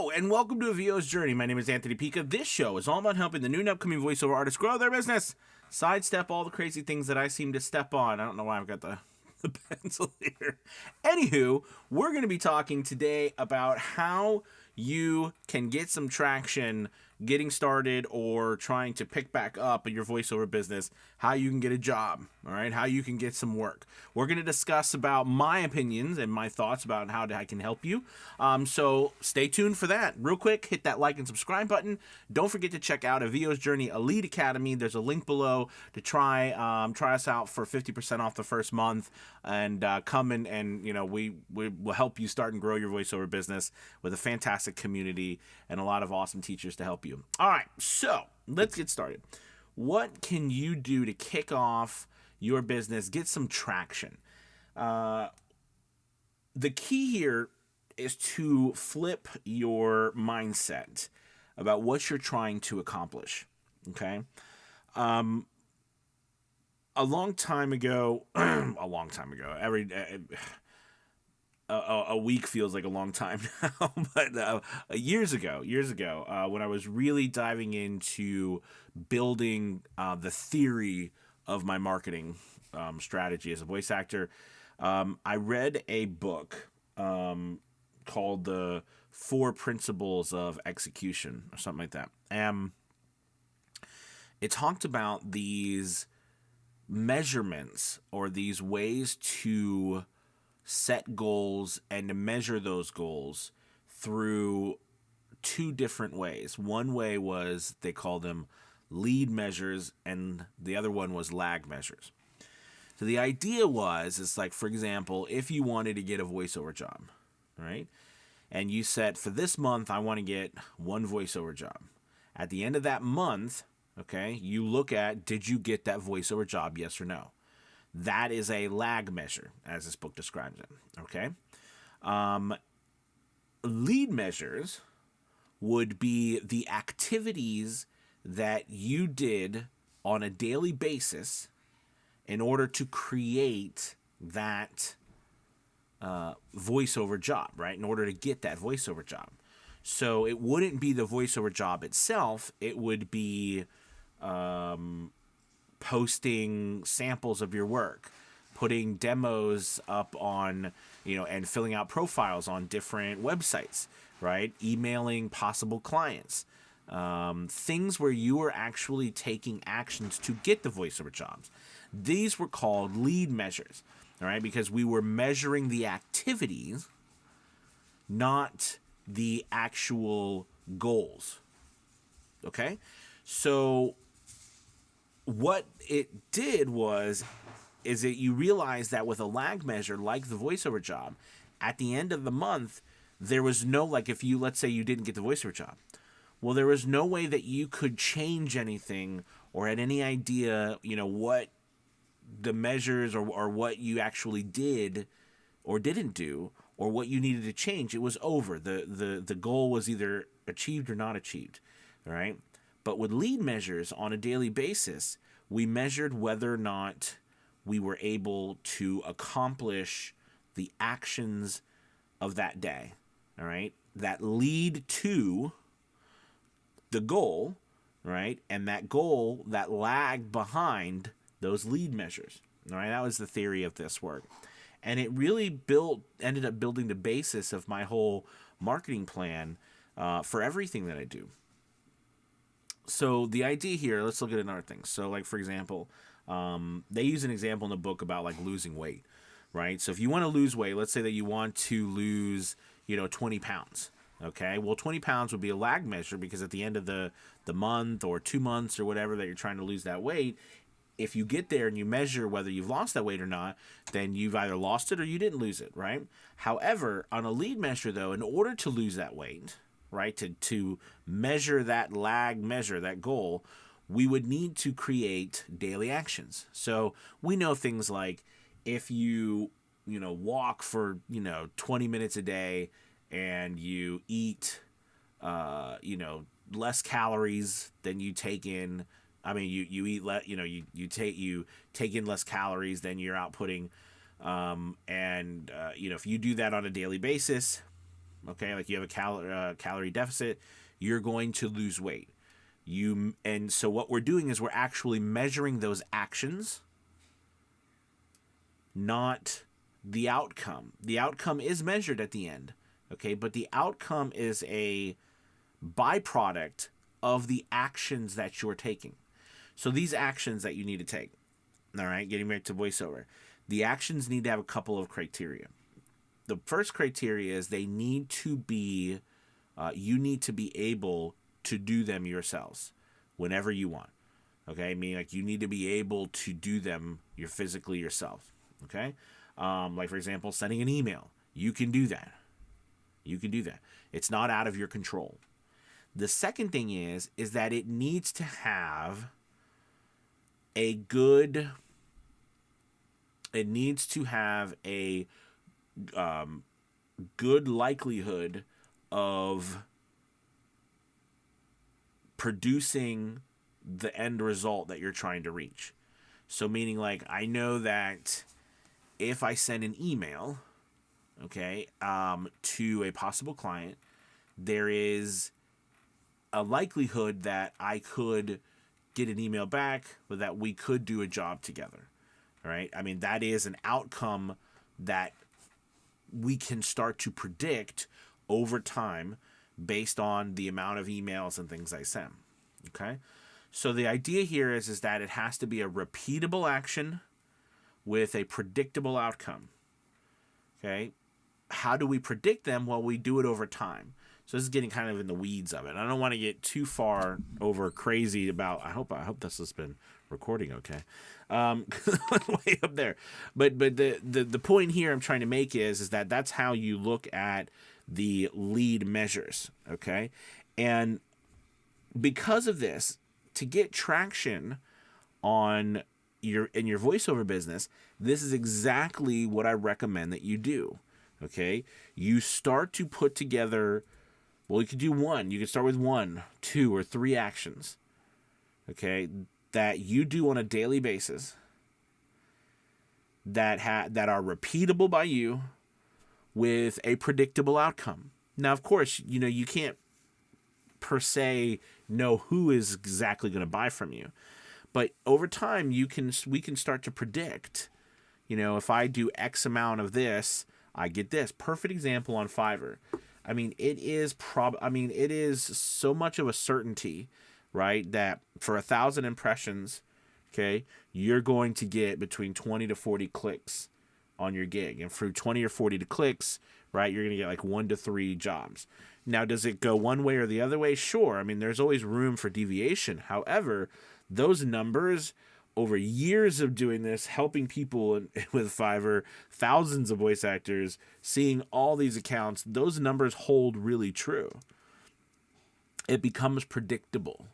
Hello, and welcome to A VO's Journey. My name is Anthony Pica. This show is all about helping the new and upcoming voiceover artists grow their business, sidestep all the crazy things that I seem to step on. I don't know why I've got the pencil here. Anywho, we're going to be talking today about how you can get some traction getting started or trying to pick back up in your voiceover business, how you can get a job, all right, how you can get some work. We're going to discuss about my opinions and my thoughts about how I can help you. So stay tuned for that. Real quick, hit that like and subscribe button. Don't forget to check out A VO's Journey Elite Academy. There's a link below to try us out for 50% off the first month, and come in and we will help you start and grow your voiceover business with a fantastic community and a lot of awesome teachers to help you. All right, so let's get started. What can you do to kick off your business, get some traction? The key here is to flip your mindset about what you're trying to accomplish, okay? A long time ago, a week feels like a long time now, but years ago, when I was really diving into building the theory of my marketing strategy as a voice actor, I read a book called The 4 Principles of Execution or something like that. It talked about these measurements or these ways to set goals and to measure those goals through 2 different ways. One way was, they call them lead measures, and the other one was lag measures. So the idea was, it's like, for example, if you wanted to get a voiceover job, right? And you said, for this month, I want to get 1 voiceover job. At the end of that month, okay, you look at, did you get that voiceover job, yes or no? That is a lag measure, as this book describes it, okay? Lead measures would be the activities that you did on a daily basis in order to create that voiceover job, right? In order to get that voiceover job. So it wouldn't be the voiceover job itself. It would be posting samples of your work, putting demos up on, and filling out profiles on different websites, right? Emailing possible clients, things where you are actually taking actions to get the voiceover jobs. These were called lead measures, all right? Because we were measuring the activities, not the actual goals, okay? So what it did is that you realize that with a lag measure like the voiceover job, at the end of the month, there was no, like, if you, let's say you didn't get the voiceover job, well, there was no way that you could change anything or had any idea, what the measures or what you actually did or didn't do or what you needed to change. It was over. The goal was either achieved or not achieved, all right? But with lead measures on a daily basis, we measured whether or not we were able to accomplish the actions of that day, all right, that lead to the goal, right, and that goal that lagged behind those lead measures, all right. That was the theory of this work, and it really ended up building the basis of my whole marketing plan for everything that I do. So the idea here, let's look at another thing. So, like, for example, they use an example in the book about, like, losing weight, right? So if you want to lose weight, let's say that you want to lose, 20 pounds, okay? Well, 20 pounds would be a lag measure because at the end of the month or 2 months or whatever that you're trying to lose that weight, if you get there and you measure whether you've lost that weight or not, then you've either lost it or you didn't lose it, right? However, on a lead measure, though, in order to lose that weight, right, to measure that lag measure, that goal, we would need to create daily actions. So we know things like if you, walk for, 20 minutes a day and you eat, less calories than you take in. I mean, you eat you take in less calories than you're outputting. If you do that on a daily basis, Okay, like you have a calorie deficit, you're going to lose weight. And so what we're doing is we're actually measuring those actions, not the outcome. The outcome is measured at the end, okay, but the outcome is a byproduct of the actions that you're taking. So these actions that you need to take, all right, getting back to voiceover, the actions need to have a couple of criteria. The first criteria is they need to be, you need to be able to do them yourselves whenever you want. Okay, I mean, like, you need to be able to do them physically yourself. Okay, like, for example, sending an email, you can do that. You can do that. It's not out of your control. The second thing is that it needs to have a good, it needs to have a good likelihood of producing the end result that you're trying to reach. So meaning, like, I know that if I send an email, okay, to a possible client, there is a likelihood that I could get an email back, or that we could do a job together. All right. I mean, that is an outcome that we can start to predict over time based on the amount of emails and things I send. Okay. So the idea here is that it has to be a repeatable action with a predictable outcome. Okay. How do we predict them? Well, we do it over time. So this is getting kind of in the weeds of it. I don't want to get too far over crazy about. I hope this has been recording okay. Way up there. But the point here I'm trying to make is that that's how you look at the lead measures. Okay, and because of this, to get traction on your voiceover business, this is exactly what I recommend that you do. Okay, you start to put together. Well, you could do one. You could start with 1, 2, or 3 actions, okay, that you do on a daily basis that are repeatable by you with a predictable outcome. Now, of course, you can't per se know who is exactly going to buy from you, but over time, we can start to predict. If I do X amount of this, I get this. Perfect example on Fiverr. I mean, it is so much of a certainty, right, that for 1,000 impressions, okay, you're going to get between 20 to 40 clicks on your gig. And for 20 or 40 clicks, right, you're going to get like 1 to 3 jobs. Now, does it go one way or the other way? Sure. I mean, there's always room for deviation. However, those numbers over years of doing this, helping people with Fiverr, thousands of voice actors, seeing all these accounts, those numbers hold really true. It becomes predictable,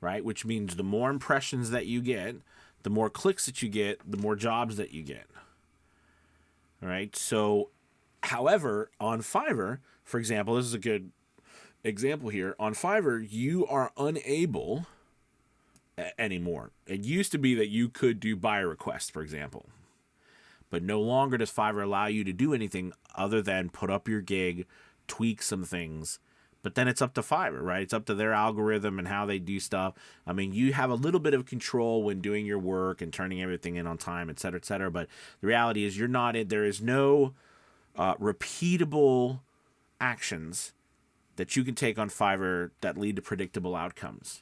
right? Which means the more impressions that you get, the more clicks that you get, the more jobs that you get. All right. So, however, on Fiverr, for example, this is a good example here. On Fiverr, you are unable anymore. It used to be that you could do buyer requests, for example, but no longer does Fiverr allow you to do anything other than put up your gig, tweak some things, but then it's up to Fiverr, right? It's up to their algorithm and how they do stuff. I mean, you have a little bit of control when doing your work and turning everything in on time, et cetera, but the reality is there is no repeatable actions that you can take on Fiverr that lead to predictable outcomes.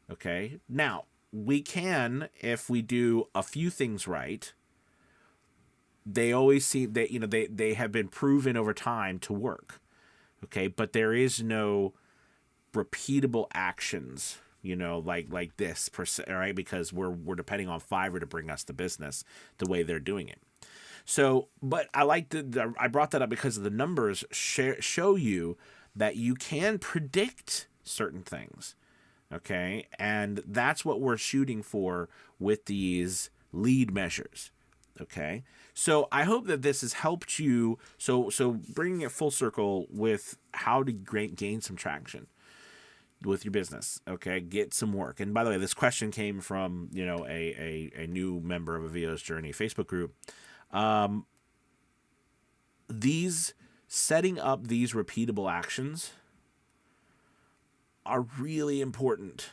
Okay. Now, we can, if we do a few things right, they always seem that, they have been proven over time to work. Okay. But there is no repeatable actions, like this per se, right? Because we're depending on Fiverr to bring us the business the way they're doing it. So, but I I brought that up because the numbers show you that you can predict certain things. Okay, and that's what we're shooting for with these lead measures. Okay, so I hope that this has helped you. So bringing it full circle with how to gain some traction with your business. Okay, get some work. And by the way, this question came from a new member of a VO's Journey Facebook group. These setting up these repeatable actions are really important.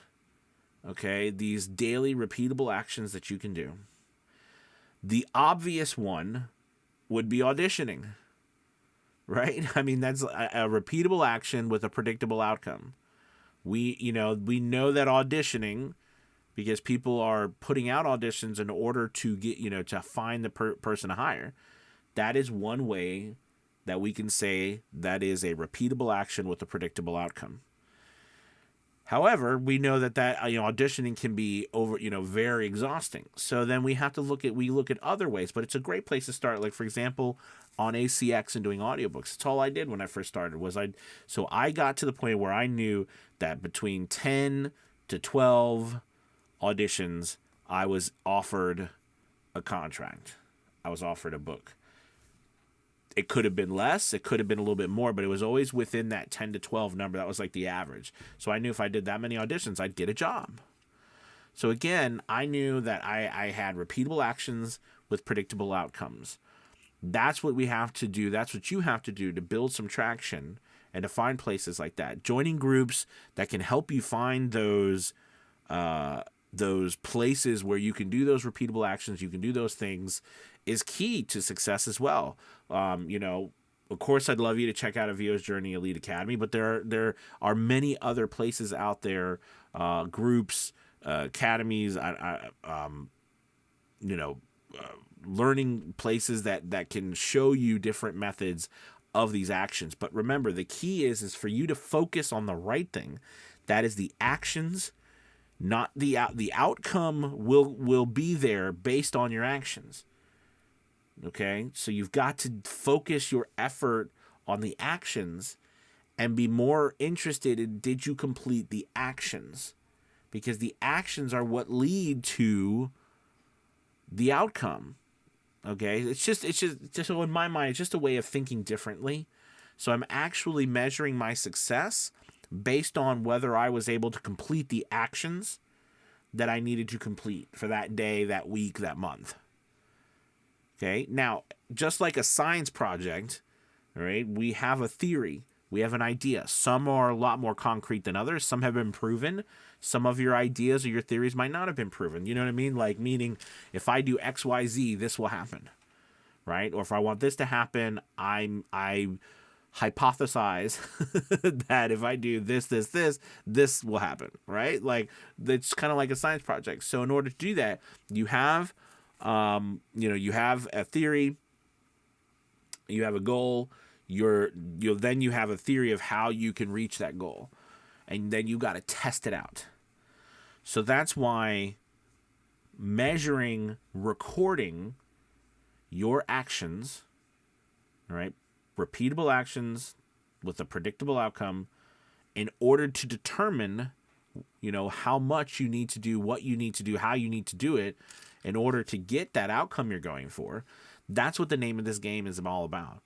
Okay, these daily repeatable actions that you can do. The obvious one would be auditioning, right? I mean, that's a repeatable action with a predictable outcome. We know that auditioning, because people are putting out auditions in order to get, to find the person to hire. That is one way that we can say that is a repeatable action with a predictable outcome. However, we know that auditioning can be very exhausting. So then we have to look at other ways, but it's a great place to start. Like, for example, on ACX and doing audiobooks. It's all I did when I first started. So I got to the point where I knew that between 10 to 12 auditions, I was offered a contract. I was offered a book. It could have been less, it could have been a little bit more, but it was always within that 10 to 12 number. That was like the average. So I knew if I did that many auditions, I'd get a job. So again, I knew that I had repeatable actions with predictable outcomes. That's what we have to do. That's what you have to do to build some traction and to find places like that. Joining groups that can help you find those places where you can do those repeatable actions, you can do those things, is key to success as well. Of course, I'd love you to check out a VO's Journey Elite Academy, but there are many other places out there, groups, academies, learning places that can show you different methods of these actions. But remember, the key is for you to focus on the right thing. That is the actions. Not the outcome will be there based on your actions. Okay, so you've got to focus your effort on the actions and be more interested in, did you complete the actions? Because the actions are what lead to the outcome. Okay, it's just so in my mind, it's just a way of thinking differently. So I'm actually measuring my success based on whether I was able to complete the actions that I needed to complete for that day, that week, that month. Okay, now, just like a science project, all right, we have a theory, we have an idea. Some are a lot more concrete than others. Some have been proven. Some of your ideas or your theories might not have been proven. You know what I mean? Like, meaning, if I do X, Y, Z, this will happen, right? Or if I want this to happen, I hypothesize that if I do this will happen, right? Like, it's kind of like a science project. So in order to do that, you have you have a theory, you have a goal, then you have a theory of how you can reach that goal, and then you got to test it out. So that's why measuring, recording your actions, right? Repeatable actions with a predictable outcome, in order to determine, how much you need to do, what you need to do, how you need to do it, in order to get that outcome you're going for. That's what the name of this game is all about.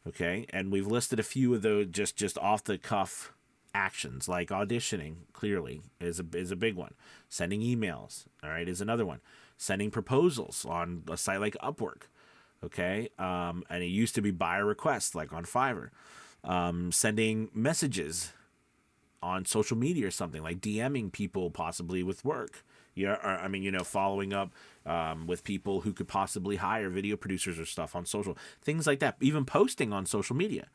Okay, and we've listed a few of those just off the cuff actions, like auditioning. Clearly is a big one. Sending emails, all right, is another one. Sending proposals on a site like Upwork. Okay, and it used to be buyer requests, like on Fiverr. Sending messages on social media or something, like DMing people possibly with work. Following up with people who could possibly hire video producers or stuff on social, things like that. Even posting on social media,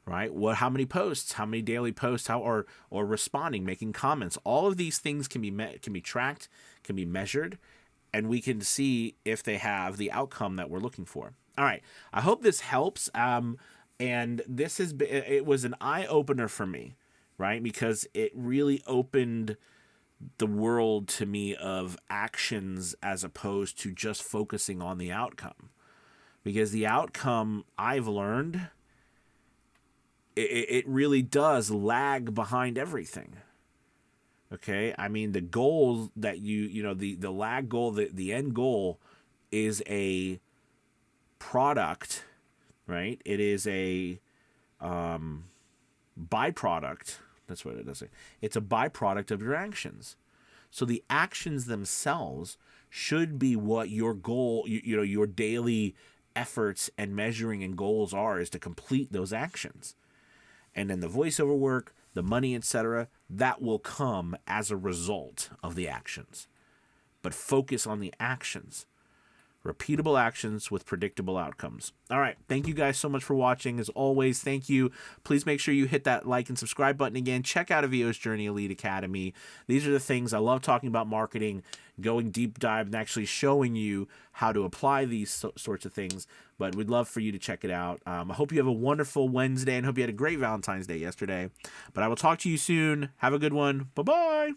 right? How many posts, how many daily posts, or responding, making comments. All of these things can be tracked, can be measured, and we can see if they have the outcome that we're looking for. All right, I hope this helps. And it was an eye opener for me, right? Because it really opened the world to me of actions as opposed to just focusing on the outcome. Because the outcome, I've learned, it really does lag behind everything. Okay, I mean, the goal that the lag goal, the end goal is a product, right? It is a byproduct. That's what it does. It's a byproduct of your actions. So the actions themselves should be what your goal, your daily efforts and measuring and goals are, is to complete those actions. And then the voiceover work, the money, etc., that will come as a result of the actions. But focus on the actions. Repeatable actions with predictable outcomes. All right. Thank you guys so much for watching. As always, thank you. Please make sure you hit that like and subscribe button again. Check out Avio's Journey Elite Academy. These are the things I love talking about: marketing, going deep dive, and actually showing you how to apply these sorts of things. But we'd love for you to check it out. I hope you have a wonderful Wednesday and hope you had a great Valentine's Day yesterday. But I will talk to you soon. Have a good one. Bye-bye.